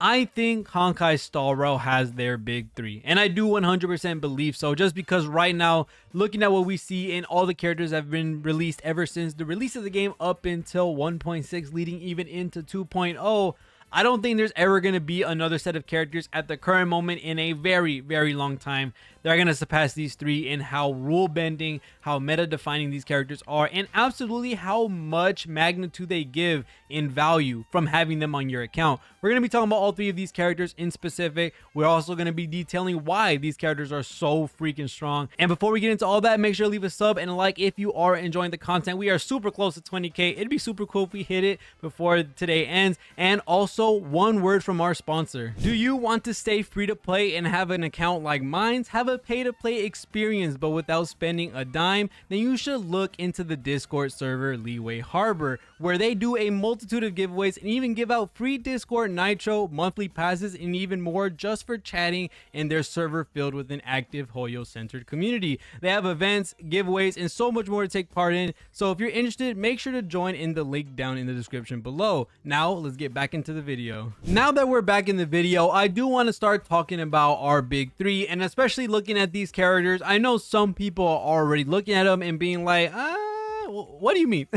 I think Honkai Star Rail has their big three, and I do 100% believe so, just because right now, looking at what we see in all the characters that have been released ever since the release of the game up until 1.6, leading even into 2.0, I don't think there's ever going to be another set of characters at the current moment in a very, very long time that are going to surpass these three in how rule bending, how meta defining these characters are, and absolutely how much magnitude they give in value from having them on your account. We're going to be talking about all three of these characters in specific. We're also going to be detailing why these characters are so freaking strong. And before we get into all that, make sure to leave a sub and a like if you are enjoying the content. We are super close to 20k. It'd be super cool if we hit it before today ends. And also, one word from our sponsor. Do you want to stay free to play and have an account like mine? Have a pay to play experience but without spending a dime? Then you should look into the Discord server Leeway Harbor, where they do a multitude of giveaways and even give out free Discord Nitro monthly passes and even more just for chatting in their server filled with an active Hoyo centered community. They have events, giveaways, and so much more to take part in. So if you're interested, make sure to join in the link down in the description below. Now let's get back into the video. Now that we're back in the video, I do want to start talking about our big three, and especially looking at these characters. I know some people are already looking at them and being like, what do you mean?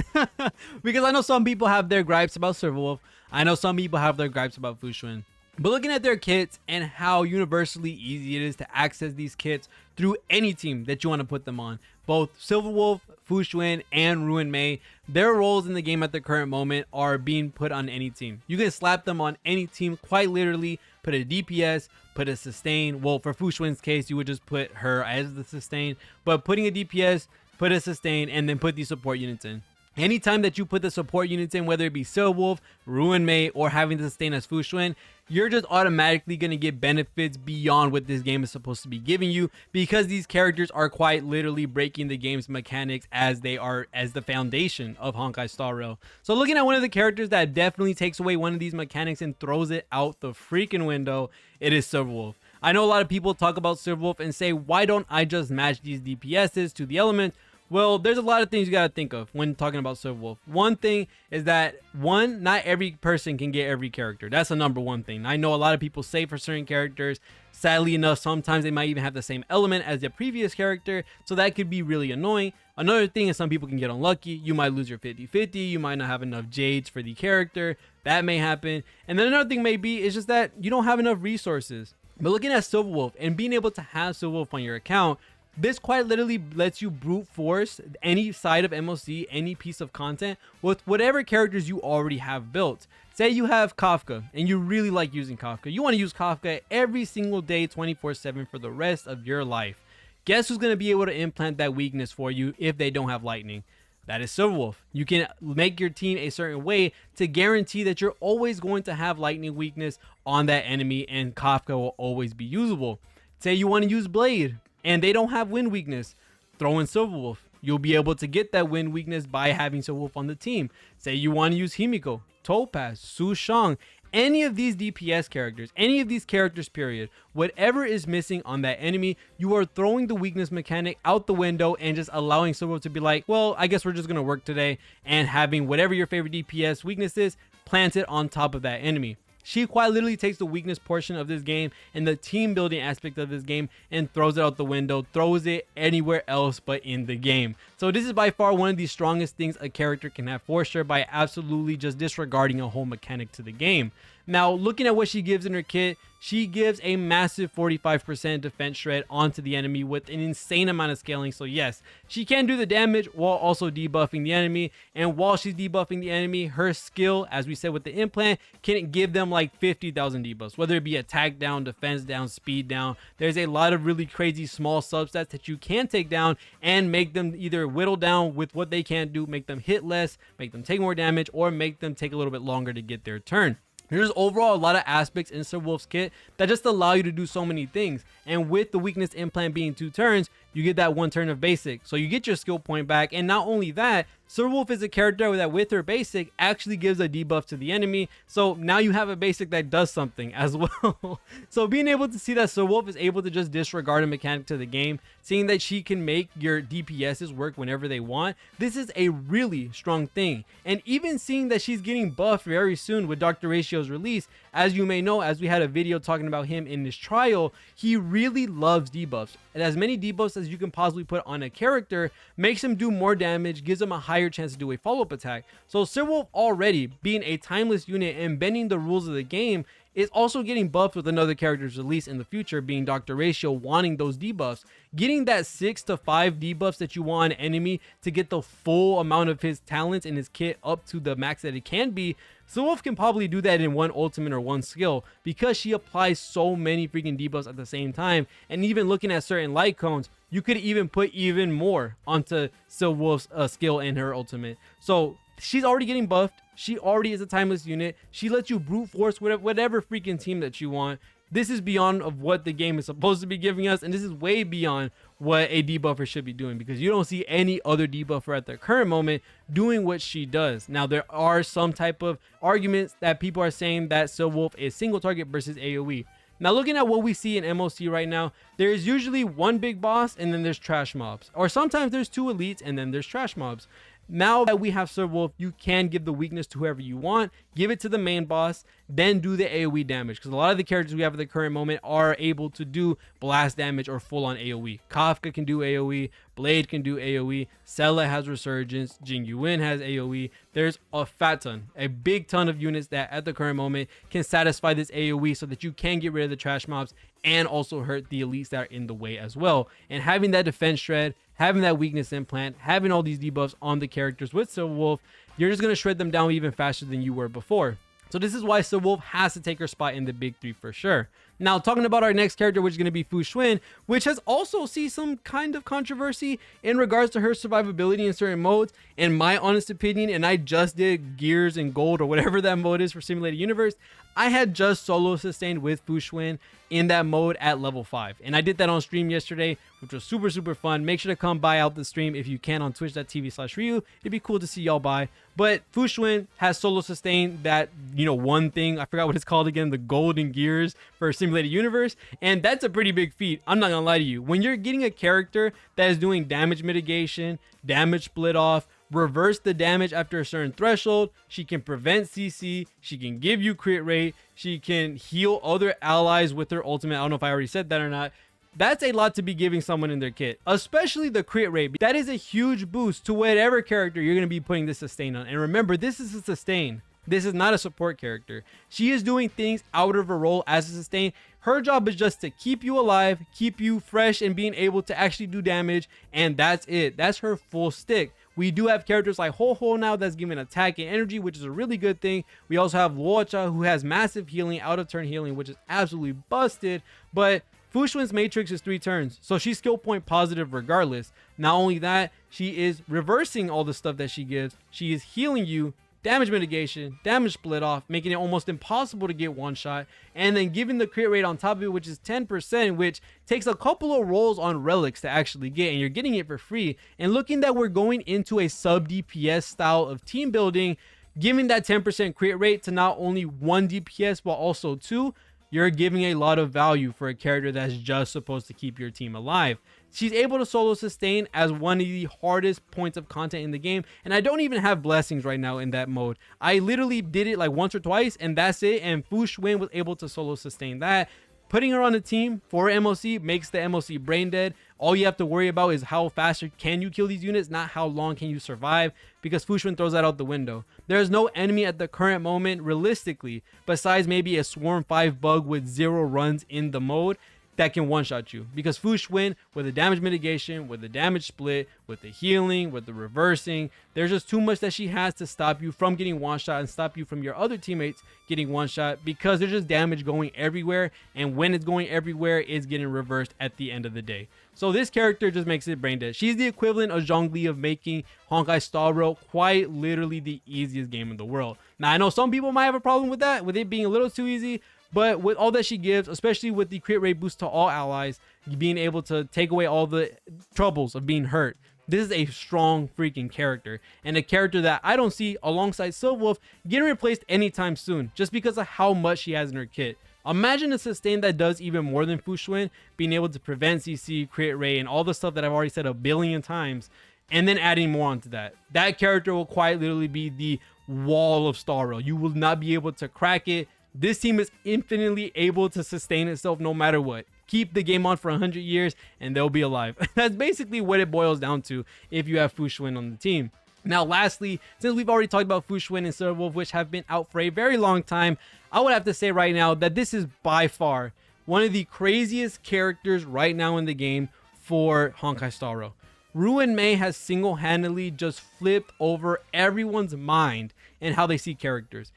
Because I know some people have their gripes about Silverwolf. I know some people have their gripes about Fu Xuan. But looking at their kits and how universally easy it is to access these kits through any team that you want to put them on, both Silverwolf, Fu Xuan, and Ruan Mei, their roles in the game at the current moment are being put on any team. You can slap them on any team, quite literally. Put a DPS, put a sustain. Well, for Fu Xuan's case, you would just put her as the sustain. But putting a DPS, put a sustain, and then put these support units in. Anytime that you put the support units in, whether it be Silverwolf, Ruan Mei, or having the sustain as Fu Xuan, you're just automatically going to get benefits beyond what this game is supposed to be giving you, because these characters are quite literally breaking the game's mechanics as they are as the foundation of Honkai Star Rail. So looking at one of the characters that definitely takes away one of these mechanics and throws it out the freaking window, it is Silverwolf. I know a lot of people talk about Silverwolf and say, why don't I just match these DPSs to the element? Well, there's a lot of things you got to think of when talking about Silverwolf. One thing is that, not every person can get every character. That's the number one thing. I know a lot of people say for certain characters, sadly enough, sometimes they might even have the same element as their previous character, so that could be really annoying. Another thing is some people can get unlucky. You might lose your 50-50. You might not have enough jades for the character. That may happen. And then another thing may be is just that you don't have enough resources. But looking at Silverwolf and being able to have Silverwolf on your account, this quite literally lets you brute force any side of MLC, any piece of content with whatever characters you already have built. Say you have Kafka and you really like using Kafka. You want to use Kafka every single day, 24/7 for the rest of your life. Guess who's going to be able to implant that weakness for you if they don't have lightning? That is Silverwolf. You can make your team a certain way to guarantee that you're always going to have lightning weakness on that enemy, and Kafka will always be usable. Say you want to use Blade and they don't have wind weakness, throw in Silverwolf. You'll be able to get that wind weakness by having Silverwolf on the team. Say you want to use Himiko, Topaz, Su Shang, any of these DPS characters, any of these characters period, whatever is missing on that enemy, you are throwing the weakness mechanic out the window and just allowing Silverwolf to be like, well, I guess we're just going to work today, and having whatever your favorite DPS weakness is, plant it on top of that enemy. She quite literally takes the weakness portion of this game and the team building aspect of this game and throws it out the window, throws it anywhere else but in the game. So this is by far one of the strongest things a character can have for sure, by absolutely just disregarding a whole mechanic to the game. Now, looking at what she gives in her kit, she gives a massive 45% defense shred onto the enemy with an insane amount of scaling. So yes, she can do the damage while also debuffing the enemy. And while she's debuffing the enemy, her skill, as we said with the implant, can give them like 50,000 debuffs, whether it be attack down, defense down, speed down. There's a lot of really crazy small substats that you can take down and make them either whittle down with what they can't do, make them hit less, make them take more damage, or make them take a little bit longer to get their turn. There's overall a lot of aspects in Silverwolf's kit that just allow you to do so many things. And with the weakness implant being 2 turns, you get that 1 turn of basic. So you get your skill point back. And not only that, Silverwolf is a character that with her basic actually gives a debuff to the enemy. So now you have a basic that does something as well. So being able to see that Silverwolf is able to just disregard a mechanic to the game, seeing that she can make your DPSs work whenever they want, this is a really strong thing. And even seeing that she's getting buffed very soon with Dr. Ratio's release, as you may know, as we had a video talking about him in this trial, he really loves debuffs. And as many debuffs as you can possibly put on a character makes him do more damage, gives him a higher chance to do a follow-up attack. So Silverwolf, already being a timeless unit and bending the rules of the game, is also getting buffed with another character's release in the future, being Dr. Ratio, wanting those debuffs. Getting that 6 to 5 debuffs that you want an enemy to get the full amount of his talents in his kit up to the max that it can be. Silverwolf can probably do that in one ultimate or one skill because she applies so many freaking debuffs at the same time. And even looking at certain light cones, you could even put even more onto Silverwolf's skill in her ultimate. So she's already getting buffed. She already is a timeless unit. She lets you brute force whatever freaking team that you want. This is beyond of what the game is supposed to be giving us, and this is way beyond what a debuffer should be doing, because you don't see any other debuffer at the current moment doing what she does. Now, there are some type of arguments that people are saying that Silverwolf is single target versus AoE. Now, looking at what we see in MOC right now, there is usually one big boss and then there's trash mobs, or sometimes there's 2 elites and then there's trash mobs. Now that we have Silverwolf, you can give the weakness to whoever you want, give it to the main boss, then do the AoE damage, because a lot of the characters we have at the current moment are able to do blast damage or full on AoE. Kafka can do AoE, Blade can do AoE, Sela has Resurgence, Jing Yuan has AoE. There's a fat ton, a big ton of units that at the current moment can satisfy this AoE so that you can get rid of the trash mobs and also hurt the elites that are in the way as well. And having that defense shred, having that weakness implant, having all these debuffs on the characters with Silverwolf, you're just going to shred them down even faster than you were before. So this is why Silverwolf has to take her spot in the big 3 for sure. Now, talking about our next character, which is going to be Fu Xuan, which has also seen some kind of controversy in regards to her survivability in certain modes. In my honest opinion, and I just did Gears and Gold or whatever that mode is for Simulated Universe, I had just solo sustained with Fu Xuan in that mode at level 5. And I did that on stream yesterday, which was super fun. Make sure to come by out the stream if you can on twitch.tv/REHOO. It'd be cool to see y'all by. But Fu Xuan has solo sustained that, one thing. I forgot what it's called again, the Golden Gears for Simulated Universe. And that's a pretty big feat. I'm not gonna lie to you. When you're getting a character that is doing damage mitigation, damage split off, reverse the damage after a certain threshold, she can prevent CC, she can give you crit rate, she can heal other allies with her ultimate. I don't know if I already said that or not. That's a lot to be giving someone in their kit, especially the crit rate. That is a huge boost to whatever character you're going to be putting this sustain on. And remember, this is a sustain. This is not a support character. She is doing things out of her role as a sustain. Her job is just to keep you alive, keep you fresh, and being able to actually do damage. And that's it. That's her full stick. We do have characters like REHOO now that's giving attack and energy, which is a really good thing. We also have Luocha, who has massive healing, out of turn healing, which is absolutely busted. But Fu Xuan's matrix is 3 turns, so she's skill point positive regardless. Not only that, she is reversing all the stuff that she gives. She is healing you, damage mitigation, damage split off, making it almost impossible to get one shot, and then giving the crit rate on top of it, which is 10%, which takes a couple of rolls on relics to actually get, and you're getting it for free. And looking that we're going into a sub DPS style of team building, giving that 10% crit rate to not only 1 DPS but also 2, you're giving a lot of value for a character that's just supposed to keep your team alive. She's able to solo sustain as one of the hardest points of content in the game. And I don't even have blessings right now in that mode. I literally did it like once or twice and that's it. And Fu Xuan was able to solo sustain that. Putting her on a team for MOC makes the MOC brain dead. All you have to worry about is how fast can you kill these units, not how long can you survive, because Fu Xuan throws that out the window. There's no enemy at the current moment, realistically, besides maybe a Swarm 5 bug with 0 runs in the mode, that can one-shot you, because Fu Xuan, with the damage mitigation, with the damage split, with the healing, with the reversing, there's just too much that she has to stop you from getting one-shot and stop you from your other teammates getting one-shot, because there's just damage going everywhere, and when it's going everywhere, it's getting reversed at the end of the day. So this character just makes it brain dead. She's the equivalent of Zhongli of making Honkai Star Rail quite literally the easiest game in the world. Now, I know some people might have a problem with that, with it being a little too easy, But with all that she gives, especially with the crit rate boost to all allies, being able to take away all the troubles of being hurt, this is a strong freaking character, and a character that I don't see alongside Silverwolf getting replaced anytime soon, just because of how much she has in her kit. Imagine a sustain that does even more than Fu Xuan, being able to prevent CC, crit rate, and all the stuff that I've already said a billion times, and then adding more onto that. That character will quite literally be the wall of Star Rail. You will not be able to crack it. This team is infinitely able to sustain itself no matter what. Keep the game on for 100 years and they'll be alive. That's basically what it boils down to if you have Fu Xuan on the team. Now, lastly, since we've already talked about Fu Xuan and Silverwolf, which have been out for a very long time, I would have to say right now that this is by far one of the craziest characters right now in the game for Honkai Star Rail. Ruan Mei has single-handedly just flipped over everyone's mind and how they see characters.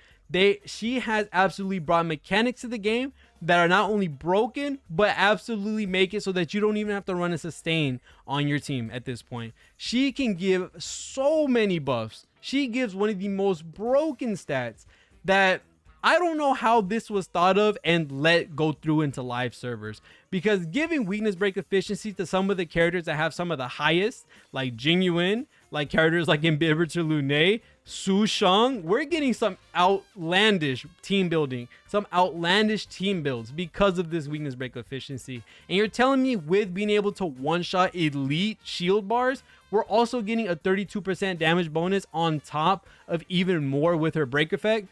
She has absolutely brought mechanics to the game that are not only broken, but absolutely make it so that you don't even have to run a sustain on your team at this point. She can give so many buffs. She gives one of the most broken stats that I don't know how this was thought of and let go through into live servers, because giving weakness break efficiency to some of the characters that have some of the highest, like Jingyuan, like characters like Embibber Lune, Su Shang, we're getting some outlandish team building, some outlandish team builds because of this weakness break efficiency. And you're telling me with being able to one-shot elite shield bars, we're also getting a 32% damage bonus on top of even more with her break effect?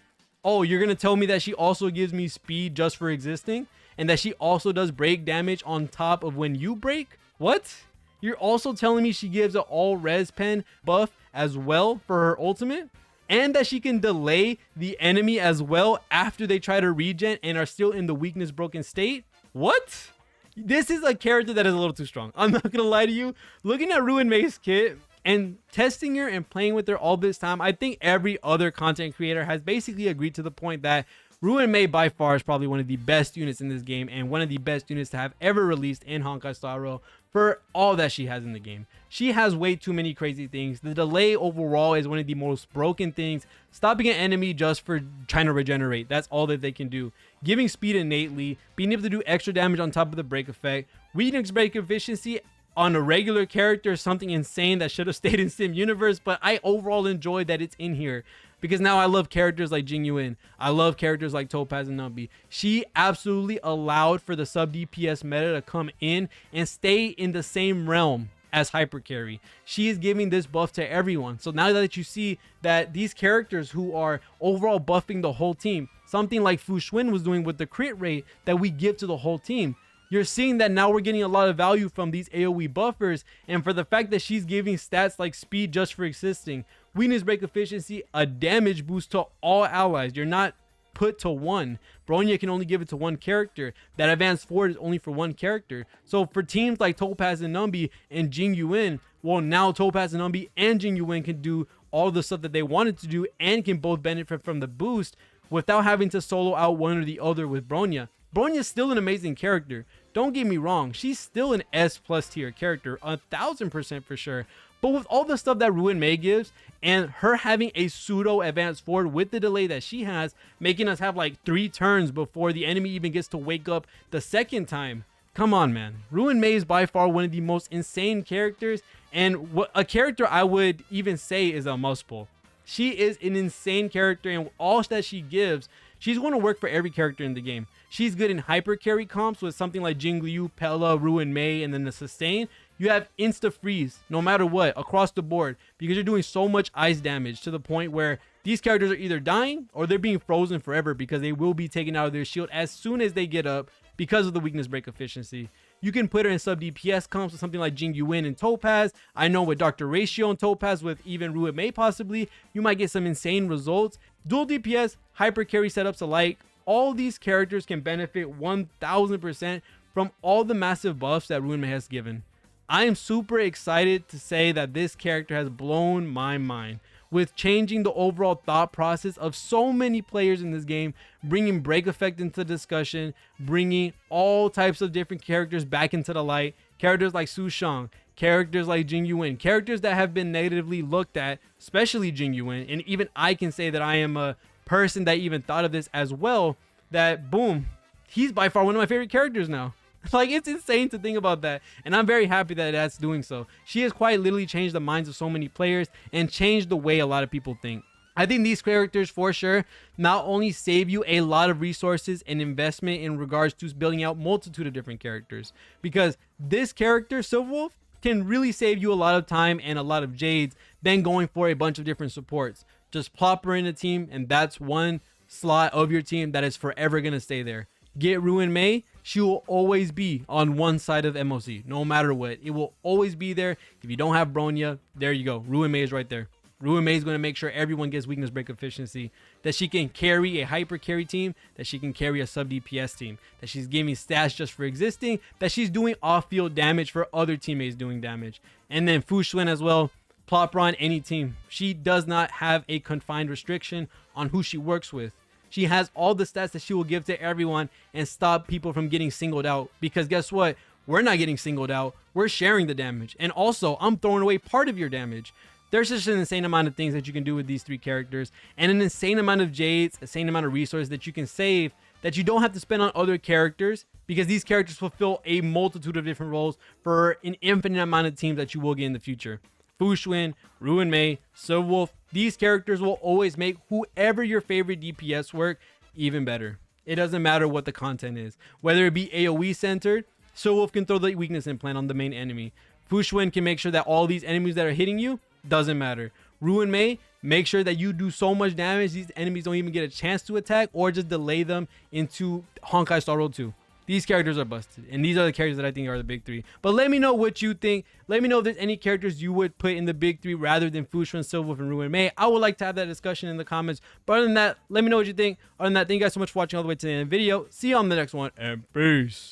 Oh, you're going to tell me that she also gives me speed just for existing, and that she also does break damage on top of when you break? What? You're also telling me she gives an all res pen buff as well for her ultimate, and that she can delay the enemy as well after they try to regen and are still in the weakness broken state? What? This is a character that is a little too strong. I'm not gonna lie to you. Looking at Ruan Mei's kit and testing her and playing with her all this time, I think every other content creator has basically agreed to the point that Ruan Mei by far is probably one of the best units in this game and one of the best units to have ever released in Honkai Star Rail for all that she has in the game. She has way too many crazy things. The delay overall is one of the most broken things. Stopping an enemy just for trying to regenerate, that's all that they can do. Giving speed innately, being able to do extra damage on top of the break effect, weakness break efficiency on a regular character is something insane that should have stayed in Sim Universe, but I overall enjoy that it's in here. Because now I love characters like Jingyuan. I love characters like Topaz and Numbi. She absolutely allowed for the sub DPS meta to come in and stay in the same realm as Hyper Carry. She is giving this buff to everyone. So now that you see that these characters who are overall buffing the whole team, something like Fu Xuan was doing with the crit rate that we give to the whole team, you're seeing that now we're getting a lot of value from these AoE buffers, and for the fact that she's giving stats like speed just for existing, weakness break efficiency, a damage boost to all allies. You're not put to one. Bronya can only give it to one character. That advanced forward is only for one character. So for teams like Topaz and Numbi and Jingyuan, well, now Topaz and Numbi and Jingyuan can do all the stuff that they wanted to do and can both benefit from the boost without having to solo out one or the other with Bronya. Bronya is still an amazing character. Don't get me wrong. She's still an S+ tier character, 1000% for sure. But with all the stuff that Ruan Mei gives, and her having a pseudo advanced forward with the delay that she has, making us have like 3 turns before the enemy even gets to wake up the second time. Come on, man. Ruan Mei is by far one of the most insane characters, and a character I would even say is a must pull. She is an insane character, and all that she gives, she's going to work for every character in the game. She's good in hyper carry comps with something like Jingliu, Pella, Ruan Mei, and then the sustain. You have insta freeze no matter what across the board because you're doing so much ice damage to the point where these characters are either dying or they're being frozen forever because they will be taken out of their shield as soon as they get up because of the weakness break efficiency. You can put her in sub DPS comps with something like Jingyuan and Topaz. I know with Dr. Ratio and Topaz, with even Ruan Mei possibly, you might get some insane results. Dual DPS, hyper carry setups alike, all these characters can benefit 1000% from all the massive buffs that Ruan Mei has given. I am super excited to say that this character has blown my mind with changing the overall thought process of so many players in this game, bringing break effect into the discussion, bringing all types of different characters back into the light, characters like Su Shang, characters like Jingyuan, characters that have been negatively looked at, especially Jingyuan, and even I can say that I am a person that even thought of this as well, that boom, he's by far one of my favorite characters now. Like, it's insane to think about that, and I'm very happy that that's doing so. She has quite literally changed the minds of so many players and changed the way a lot of people think. I think these characters for sure not only save you a lot of resources and investment in regards to building out multitude of different characters, because this character Silverwolf can really save you a lot of time and a lot of jades than going for a bunch of different supports. Just plop her in a team, and that's one slot of your team that is forever going to stay there. Get Ruan Mei, she will always be on one side of MOC, no matter what. It will always be there. If you don't have Bronya, there you go. Ruan Mei is right there. Ruan Mei is going to make sure everyone gets weakness break efficiency, that she can carry a hyper carry team, that she can carry a sub DPS team, that she's giving stats just for existing, that she's doing off-field damage for other teammates doing damage. And then Fu Xuan as well. Plop her on any team. She does not have a confined restriction on who she works with. She has all the stats that she will give to everyone and stop people from getting singled out. Because guess what? We're not getting singled out. We're sharing the damage. And also, I'm throwing away part of your damage. There's just an insane amount of things that you can do with these three characters, and an insane amount of jades, a insane amount of resources that you can save that you don't have to spend on other characters, because these characters fulfill a multitude of different roles for an infinite amount of teams that you will get in the future. Fu Xuan, Ruan Mei, Silverwolf, these characters will always make whoever your favorite DPS work even better. It doesn't matter what the content is. Whether it be AoE centered, Silverwolf can throw the weakness implant on the main enemy. Fu Xuan can make sure that all these enemies that are hitting you, doesn't matter. Ruan Mei, make sure that you do so much damage these enemies don't even get a chance to attack, or just delay them into Honkai Star Rail 2. These characters are busted, and these are the characters that I think are the big three. But let me know what you think. Let me know if there's any characters you would put in the big three rather than Fu Xuan, Silverwolf, and Ruan Mei. I would like to have that discussion in the comments. But other than that, let me know what you think. Other than that, thank you guys so much for watching all the way to the end of the video. See you on the next one, and peace.